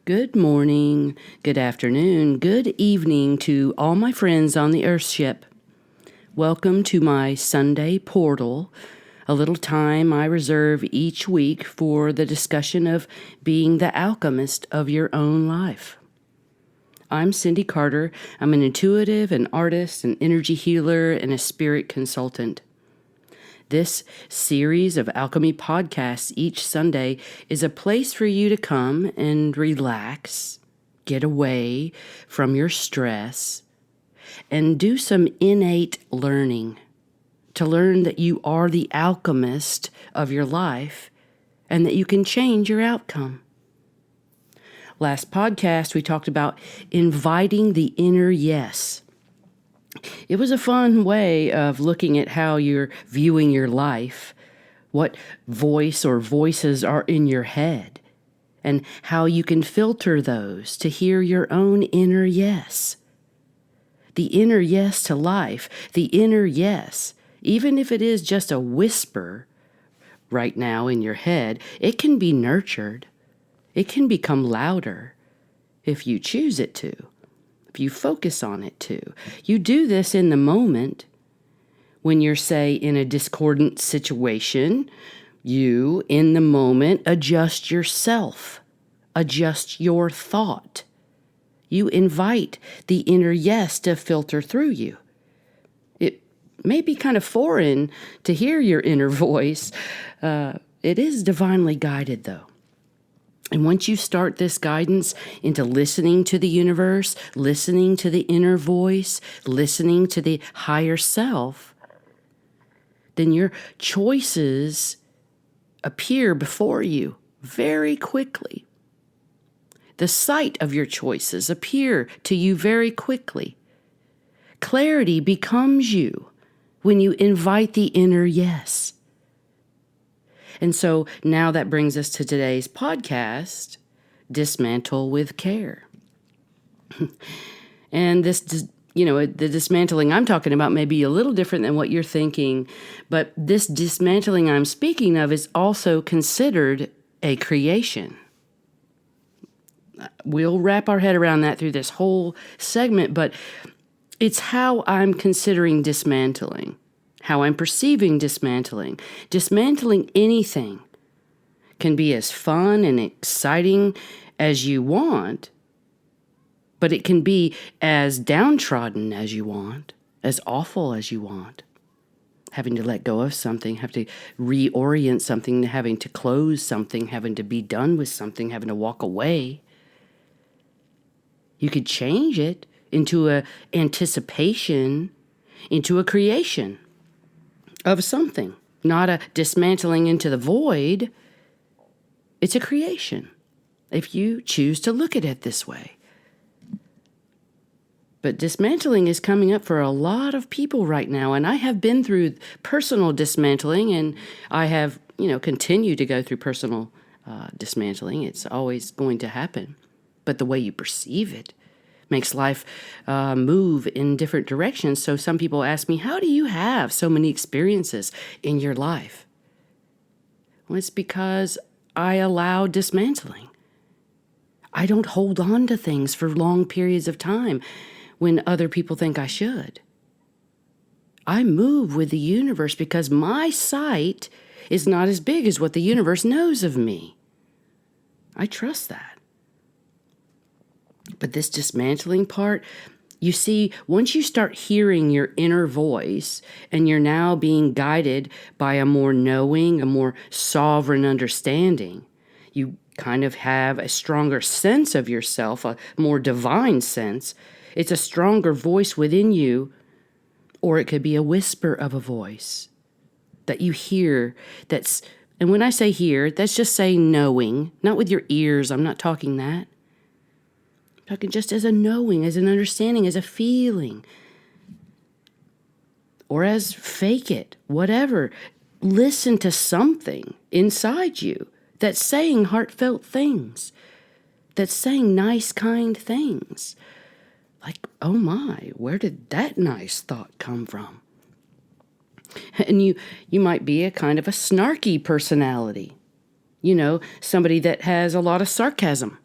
Good morning, good afternoon, good evening to all my friends on the Earthship. Welcome to my Sunday portal, a little time I reserve each week for the discussion of being the alchemist of your own life. I'm Cindy Carter. I'm an intuitive, an artist, an energy healer, and a spirit consultant. This series of Alchemy podcasts each Sunday is a place for you to come and relax, get away from your stress, and do some innate learning to learn that you are the alchemist of your life and that you can change your outcome. Last podcast, we talked about inviting the inner yes. It was a fun way of looking at how you're viewing your life, what voice or voices are in your head, and how you can filter those to hear your own inner yes. The inner yes to life, the inner yes, even if it is just a whisper right now in your head, it can be nurtured. It can become louder if you choose it to. If you focus on it too. You do this in the moment when you're, say, in a discordant situation. You, in the moment, adjust yourself, adjust your thought. You invite the inner yes to filter through you. It may be kind of foreign to hear your inner voice. It is divinely guided, though. And once you start this guidance into listening to the universe, listening to the inner voice, listening to the higher self, then your choices appear before you very quickly. The sight of your choices appear to you very quickly. Clarity becomes you when you invite the inner yes. And so now that brings us to today's podcast, Dismantle with Care. And this, the dismantling I'm talking about may be a little different than what you're thinking, but this dismantling I'm speaking of is also considered a creation. We'll wrap our head around that through this whole segment, but it's how I'm considering dismantling. How I'm perceiving dismantling. Dismantling anything can be as fun and exciting as you want, but it can be as downtrodden as you want, as awful as you want. Having to let go of something, having to reorient something, having to close something, having to be done with something, having to walk away. You could change it into an anticipation, into a creation of something, not a dismantling into the void. It's a creation, if you choose to look at it this way. But dismantling is coming up for a lot of people right now, and I have been through personal dismantling, and I have, continued to go through personal dismantling. It's always going to happen, but the way you perceive it makes life move in different directions. So some people ask me, how do you have so many experiences in your life? Well, it's because I allow dismantling. I don't hold on to things for long periods of time when other people think I should. I move with the universe because my sight is not as big as what the universe knows of me. I trust that. But this dismantling part, you see, once you start hearing your inner voice and you're now being guided by a more knowing, a more sovereign understanding, you kind of have a stronger sense of yourself, a more divine sense. It's a stronger voice within you, or it could be a whisper of a voice that you hear and when I say hear, that's just saying knowing, not with your ears. I'm not talking that. Talking just as a knowing, as an understanding, as a feeling. Or as fake it, whatever. Listen to something inside you that's saying heartfelt things. That's saying nice, kind things. Like, oh my, where did that nice thought come from? And you might be a kind of a snarky personality. Somebody that has a lot of sarcasm.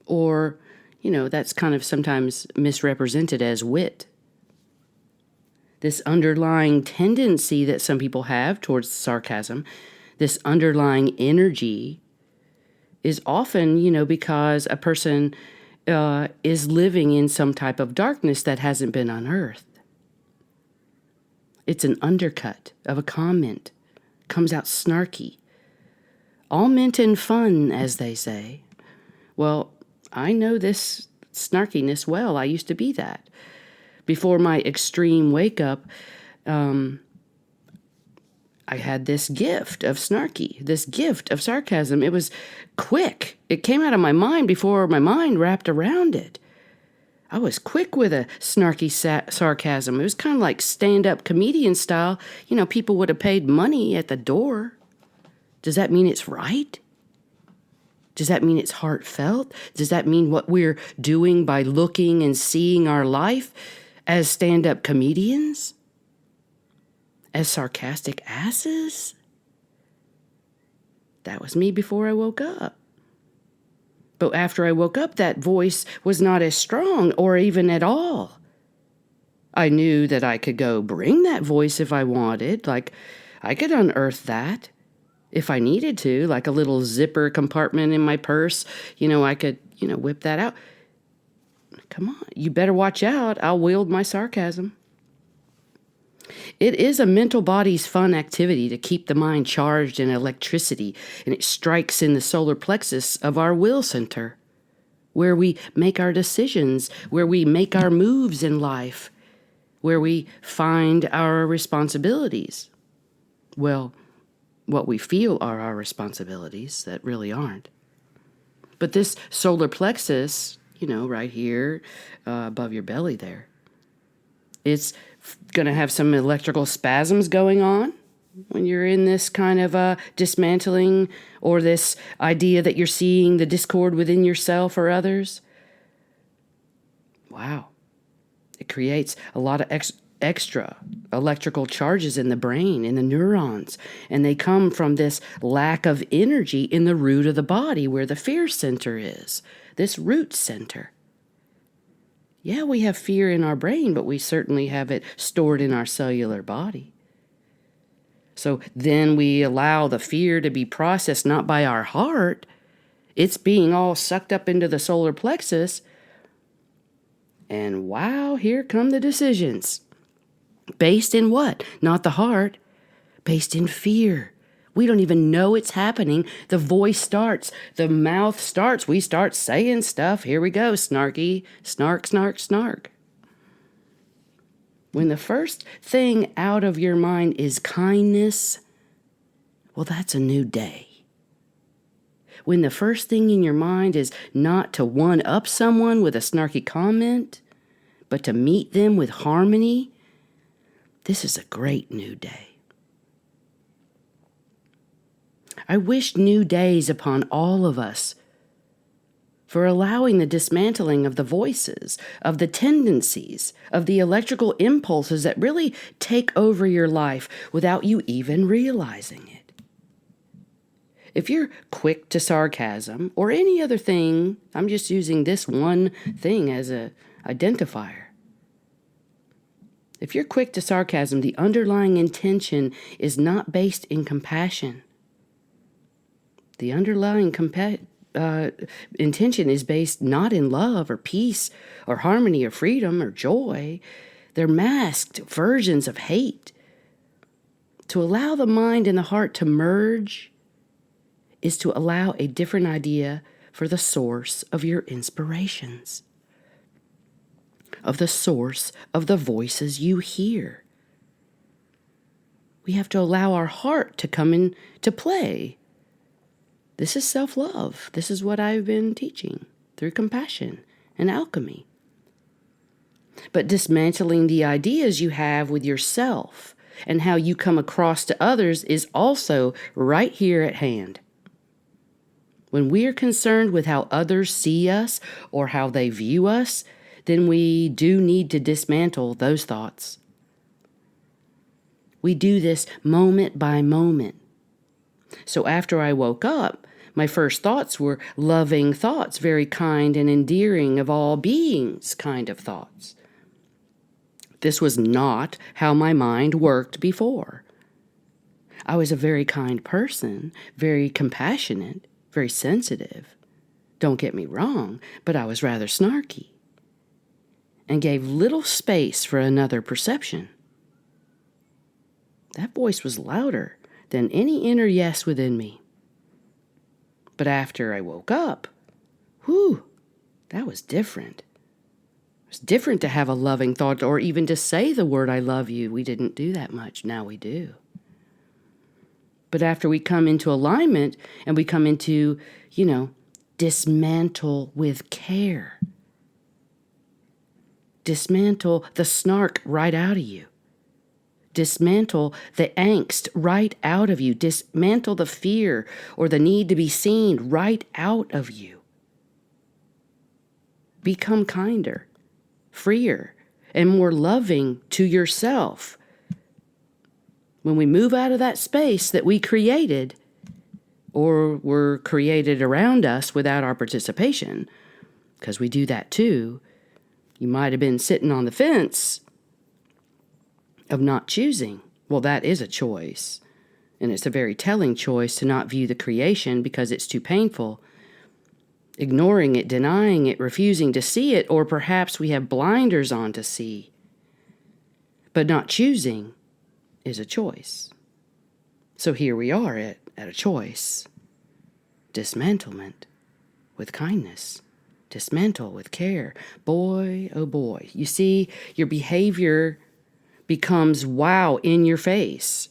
Or, that's kind of sometimes misrepresented as wit. This underlying tendency that some people have towards sarcasm, this underlying energy, is often, because a person is living in some type of darkness that hasn't been unearthed. It's an undercut of a comment. Comes out snarky. All meant in fun, as they say. Well, I know this snarkiness well. I used to be that. Before my extreme wake-up, I had this gift of snarky, this gift of sarcasm. It was quick. It came out of my mind before my mind wrapped around it. I was quick with a snarky sarcasm. It was kind of like stand-up comedian style. People would have paid money at the door. Does that mean it's right? Does that mean it's heartfelt? Does that mean what we're doing by looking and seeing our life as stand-up comedians? As sarcastic asses? That was me before I woke up. But after I woke up, that voice was not as strong or even at all. I knew that I could go bring that voice if I wanted. Like, I could unearth that if I needed to, like a little zipper compartment in my purse. I could, whip that out. Come on, you better watch out. I'll wield my sarcasm. It is a mental body's fun activity to keep the mind charged in electricity, and it strikes in the solar plexus of our will center, where we make our decisions, where we make our moves in life, where we find our responsibilities. Well, what we feel are our responsibilities that really aren't. But this solar plexus, right here above your belly there, it's going to have some electrical spasms going on when you're in this kind of dismantling, or this idea that you're seeing the discord within yourself or others. Wow. It creates a lot of extra electrical charges in the brain, in the neurons, and they come from this lack of energy in the root of the body where the fear center is, this root center. Yeah, we have fear in our brain, but we certainly have it stored in our cellular body. So then we allow the fear to be processed not by our heart. It's being all sucked up into the solar plexus. And wow, here come the decisions. Based in what? Not the heart. Based in fear. We don't even know it's happening. The voice starts. The mouth starts. We start saying stuff. Here we go. Snarky. Snark, snark, snark. When the first thing out of your mind is kindness, well, that's a new day. When the first thing in your mind is not to one-up someone with a snarky comment, but to meet them with harmony, this is a great new day. I wish new days upon all of us for allowing the dismantling of the voices, of the tendencies, of the electrical impulses that really take over your life without you even realizing it. If you're quick to sarcasm or any other thing, I'm just using this one thing as an identifier. If you're quick to sarcasm, the underlying intention is not based in compassion. The underlying intention is based not in love or peace or harmony or freedom or joy. They're masked versions of hate. To allow the mind and the heart to merge is to allow a different idea for the source of your inspirations, of the source of the voices you hear. We have to allow our heart to come into play. This is self-love. This is what I've been teaching through compassion and alchemy. But dismantling the ideas you have with yourself and how you come across to others is also right here at hand. When we are concerned with how others see us or how they view us, then we do need to dismantle those thoughts. We do this moment by moment. So after I woke up, My first thoughts were loving thoughts, very kind and endearing of all beings kind of thoughts. This was not how my mind worked before. I was a very kind person, very compassionate, very sensitive. Don't get me wrong, but I was rather snarky and gave little space for another perception. That voice was louder than any inner yes within me. But after I woke up, that was different. It was different to have a loving thought or even to say the word I love you. We didn't do that much. Now we do. But after we come into alignment and we come into, dismantle with care. Dismantle the snark right out of you. Dismantle the angst right out of you. Dismantle the fear or the need to be seen right out of you. Become kinder, freer, and more loving to yourself. When we move out of that space that we created or were created around us without our participation, because we do that too, you might have been sitting on the fence of not choosing. Well, that is a choice. And it's a very telling choice to not view the creation because it's too painful. Ignoring it, denying it, refusing to see it, or perhaps we have blinders on to see. But not choosing is a choice. So here we are at a choice. Dismantlement with kindness. Dismantle with care. Boy, oh boy. You see, your behavior becomes wow in your face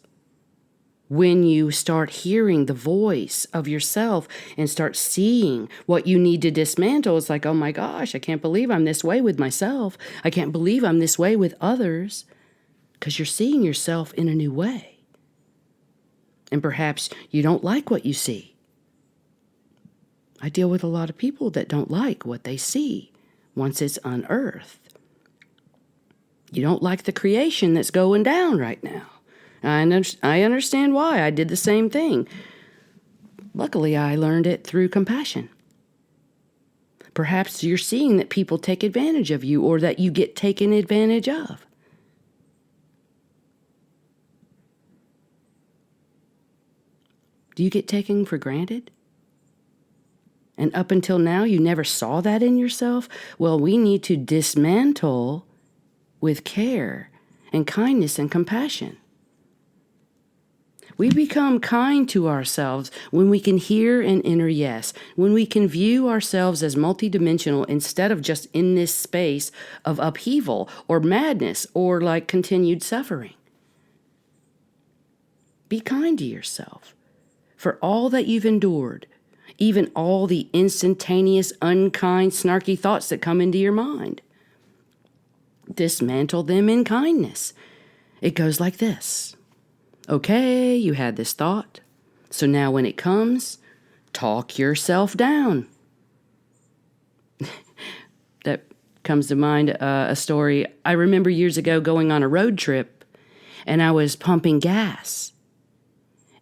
when you start hearing the voice of yourself and start seeing what you need to dismantle. It's like, oh my gosh, I can't believe I'm this way with myself. I can't believe I'm this way with others. Because you're seeing yourself in a new way. And perhaps you don't like what you see. I deal with a lot of people that don't like what they see once it's unearthed. You don't like the creation that's going down right now. I understand why. I did the same thing. Luckily, I learned it through compassion. Perhaps you're seeing that people take advantage of you or that you get taken advantage of. Do you get taken for granted? And up until now, you never saw that in yourself? Well, we need to dismantle with care and kindness and compassion. We become kind to ourselves when we can hear an inner yes, when we can view ourselves as multidimensional instead of just in this space of upheaval or madness or like continued suffering. Be kind to yourself for all that you've endured, even all the instantaneous, unkind, snarky thoughts that come into your mind. Dismantle them in kindness. It goes like this. Okay, you had this thought. So now when it comes, talk yourself down. That comes to mind a story. I remember years ago going on a road trip and I was pumping gas.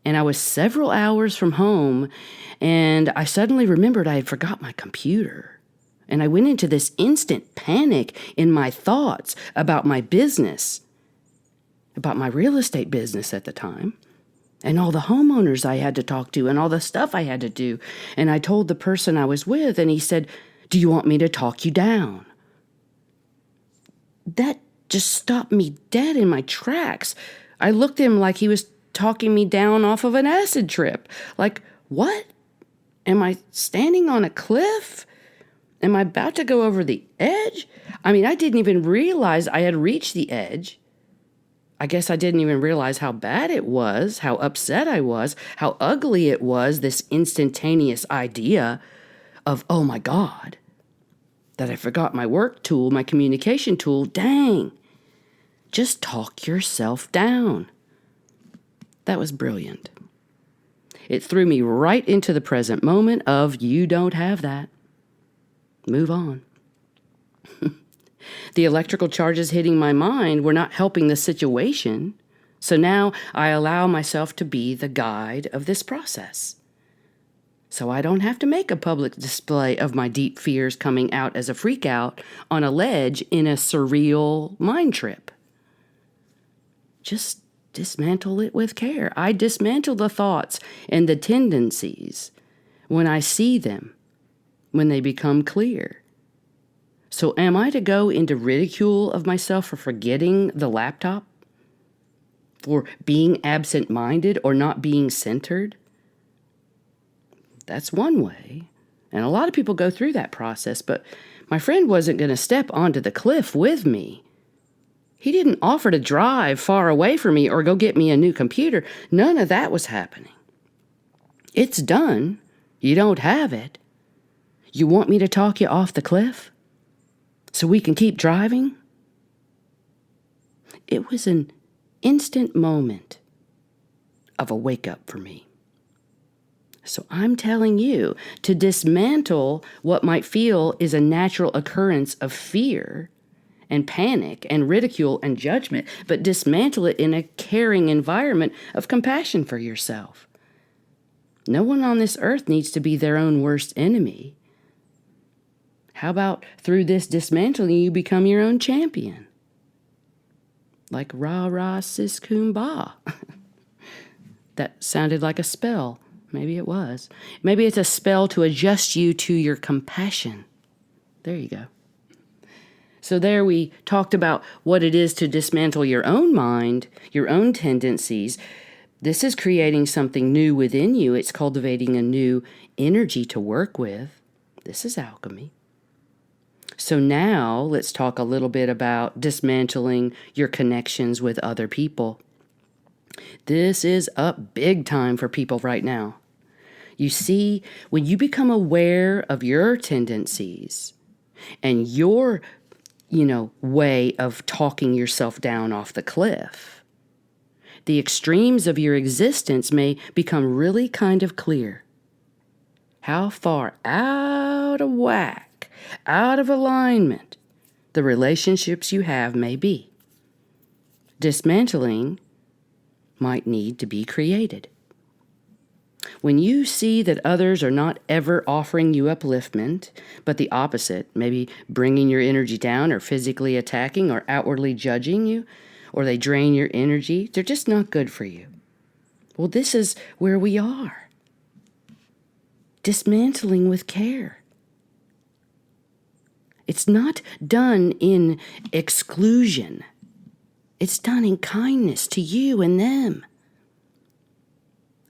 And I was several hours from home and I suddenly remembered I had forgot my computer. And I went into this instant panic in my thoughts about my business, about my real estate business at the time, and all the homeowners I had to talk to and all the stuff I had to do. And I told the person I was with, and he said, "Do you want me to talk you down?" That just stopped me dead in my tracks. I looked at him like he was talking me down off of an acid trip. Like, what? Am I standing on a cliff? Am I about to go over the edge? I mean, I didn't even realize I had reached the edge. I guess I didn't even realize how bad it was, how upset I was, how ugly it was, this instantaneous idea of, oh my God, that I forgot my work tool, my communication tool. Dang. Just talk yourself down. That was brilliant. It threw me right into the present moment of you don't have that. Move on. The electrical charges hitting my mind were not helping the situation. So now I allow myself to be the guide of this process. so I don't have to make a public display of my deep fears coming out as a freak out on a ledge in a surreal mind trip. Just dismantle it with care. I dismantle the thoughts and the tendencies when I see them, when they become clear. So am I to go into ridicule of myself for forgetting the laptop? For being absent-minded or not being centered? That's one way. And a lot of people go through that process, but my friend wasn't going to step onto the cliff with me. He didn't offer to drive far away from me or go get me a new computer. None of that was happening. It's done. You don't have it. You want me to talk you off the cliff so we can keep driving? It was an instant moment of a wake-up for me. So I'm telling you to dismantle what might feel is a natural occurrence of fear and panic and ridicule and judgment, but dismantle it in a caring environment of compassion for yourself. No one on this earth needs to be their own worst enemy. How about through this dismantling, you become your own champion? Like rah rah sis kumbah. That sounded like a spell. Maybe it was. Maybe it's a spell to adjust you to your compassion. There you go. So there we talked about what it is to dismantle your own mind, your own tendencies. This is creating something new within you. It's cultivating a new energy to work with. This is alchemy. So now let's talk a little bit about dismantling your connections with other people. This is up big time for people right now. You see, when you become aware of your tendencies and your, way of talking yourself down off the cliff, the extremes of your existence may become really kind of clear. How far out of whack, out of alignment, the relationships you have may be. Dismantling might need to be created. When you see that others are not ever offering you upliftment, but the opposite, maybe bringing your energy down or physically attacking or outwardly judging you, or they drain your energy, they're just not good for you. Well, this is where we are. Dismantling with care. It's not done in exclusion. It's done in kindness to you and them.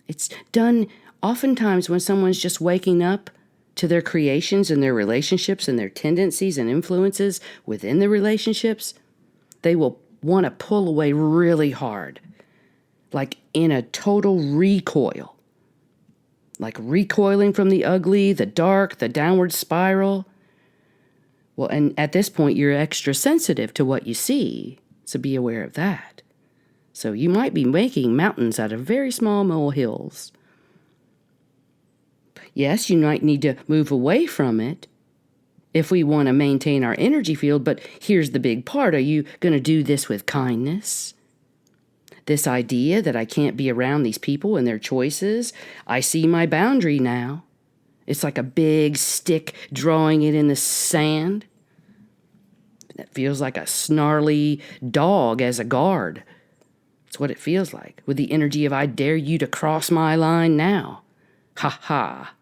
It's done oftentimes when someone's just waking up to their creations and their relationships and their tendencies and influences within the relationships. They will want to pull away really hard, like in a total recoil, like recoiling from the ugly, the dark, the downward spiral. Well, and at this point, you're extra sensitive to what you see, so be aware of that. So you might be making mountains out of very small molehills. Yes, you might need to move away from it if we want to maintain our energy field, but here's the big part. Are you going to do this with kindness? This idea that I can't be around these people and their choices, I see my boundary now. It's like a big stick drawing it in the sand. That feels like a snarly dog as a guard. It's what it feels like, with the energy of I dare you to cross my line now. Ha ha.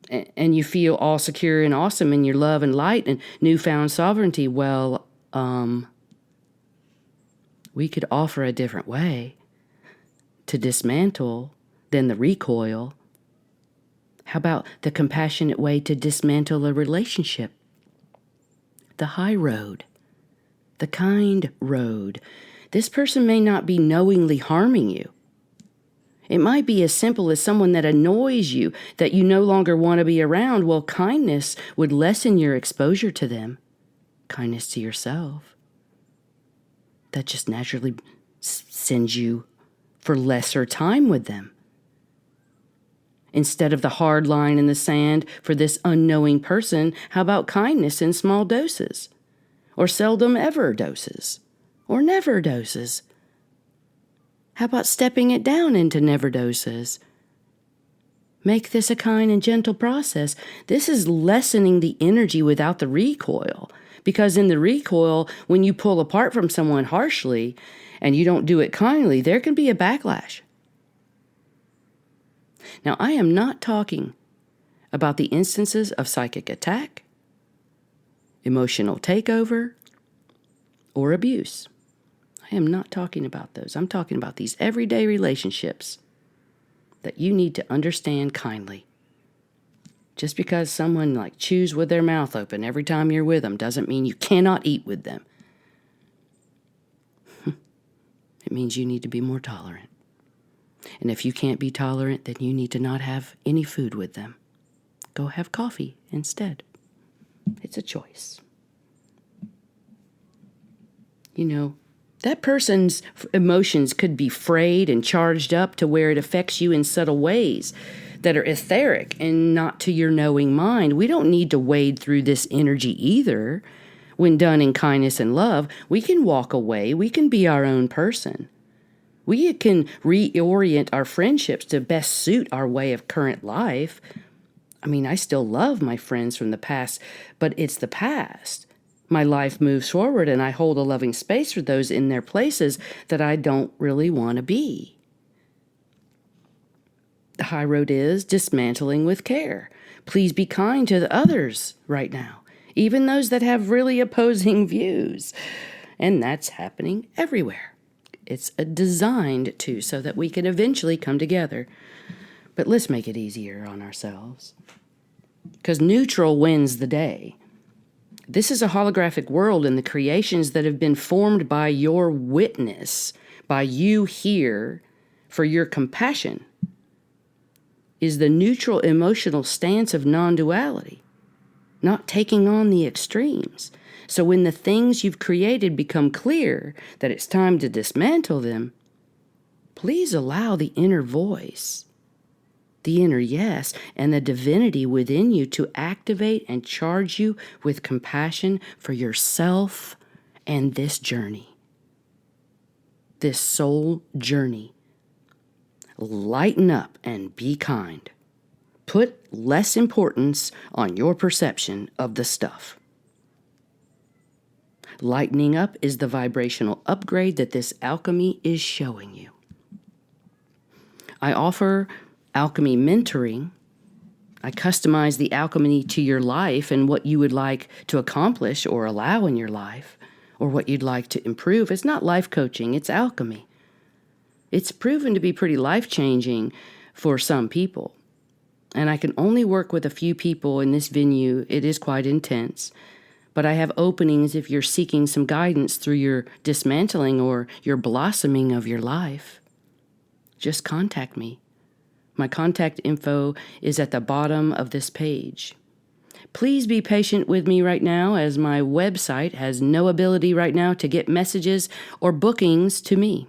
And you feel all secure and awesome in your love and light and newfound sovereignty. Well, we could offer a different way to dismantle than the recoil. How about the compassionate way to dismantle a relationship? The high road, the kind road. This person may not be knowingly harming you. It might be as simple as someone that annoys you, that you no longer want to be around. Well, kindness would lessen your exposure to them. Kindness to yourself. That just naturally sends you for lesser time with them. Instead of the hard line in the sand for this unknowing person, how about kindness in small doses? Or seldom ever doses? Or never doses? How about stepping it down into never doses? Make this a kind and gentle process. This is lessening the energy without the recoil. Because in the recoil, when you pull apart from someone harshly and you don't do it kindly, there can be a backlash. Now, I am not talking about the instances of psychic attack, emotional takeover, or abuse. I am not talking about those. I'm talking about these everyday relationships that you need to understand kindly. Just because someone chews with their mouth open every time you're with them doesn't mean you cannot eat with them. It means you need to be more tolerant. And if you can't be tolerant, then you need to not have any food with them. Go have coffee instead. It's a choice. That person's emotions could be frayed and charged up to where it affects you in subtle ways that are etheric and not to your knowing mind. We don't need to wade through this energy either. When done in kindness and love, we can walk away. We can be our own person. We can reorient our friendships to best suit our way of current life. I still love my friends from the past, but it's the past. My life moves forward, and I hold a loving space for those in their places that I don't really want to be. The high road is dismantling with care. Please be kind to the others right now, even those that have really opposing views. And that's happening everywhere. It's designed to, so that we can eventually come together. But let's make it easier on ourselves. Because neutral wins the day. This is a holographic world, and the creations that have been formed by your witness, by you here, for your compassion, is the neutral emotional stance of non-duality, not taking on the extremes. So when the things you've created become clear that it's time to dismantle them, please allow the inner voice, the inner yes, and the divinity within you to activate and charge you with compassion for yourself and this journey, this soul journey. Lighten up and be kind. Put less importance on your perception of the stuff. Lightening up is the vibrational upgrade that this alchemy is showing you. I offer alchemy mentoring. I customize the alchemy to your life and what you would like to accomplish or allow in your life, or what you'd like to improve. It's not life coaching, it's alchemy. It's proven to be pretty life-changing for some people. And I can only work with a few people in this venue. It is quite intense. But I have openings if you're seeking some guidance through your dismantling or your blossoming of your life. Just contact me. My contact info is at the bottom of this page. Please be patient with me right now, as my website has no ability right now to get messages or bookings to me.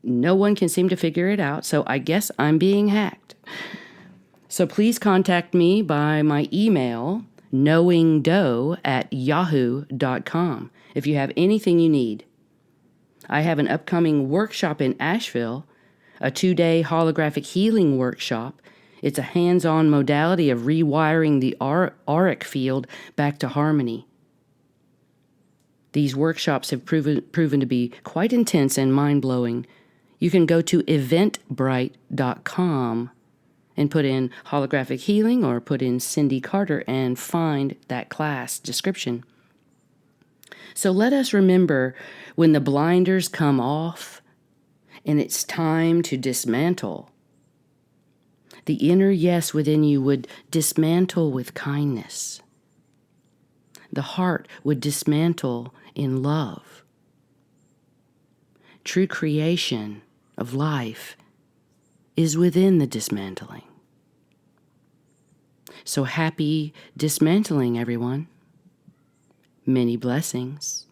No one can seem to figure it out, so I guess I'm being hacked. So please contact me by my email, knowingdoe@yahoo.com, if you have anything you need. I have an upcoming workshop in Asheville, a 2-day holographic healing workshop. It's a hands-on modality of rewiring the auric field back to harmony. These workshops have proven to be quite intense and mind-blowing. You can go to eventbrite.com and put in holographic healing or put in Cindy Carter and find that class description. So let us remember, when the blinders come off and it's time to dismantle, the inner yes within you would dismantle with kindness. The heart would dismantle in love. True creation of life is within the dismantling. So happy dismantling, everyone. Many blessings.